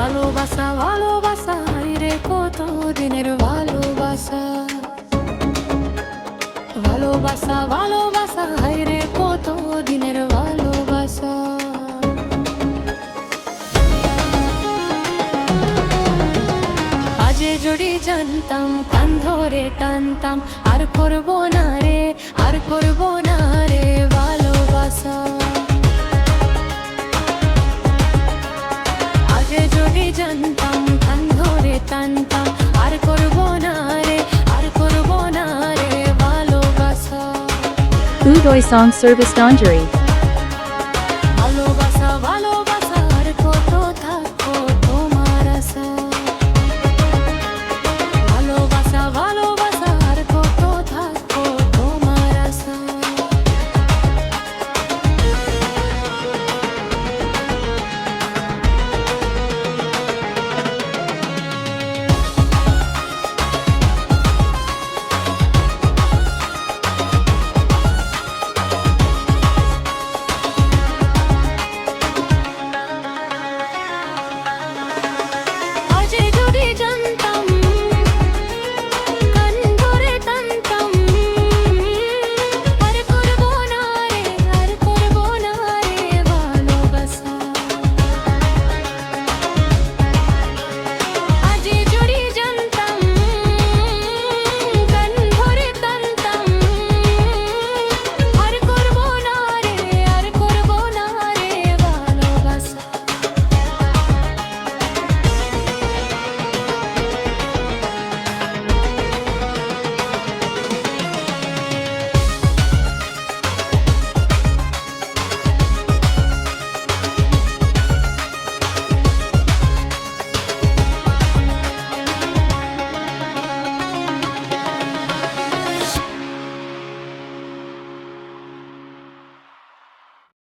ভালোবাসা ভালোবাসা রে কত দিনের ভালোবাসা, ভালোবাসা ভালোবাসা রে কত দিনের ভালোবাসা। আজে যদি জানতাম কান ধরে টানতাম, আর করবো না রে, আর করবো না রে ভালোবাসা। আজে যদি জানতাম কান ধরে টানতাম, আর করবো না রে, আর করবো না রে ভালোবাসা। Udoy Song Service Donjari.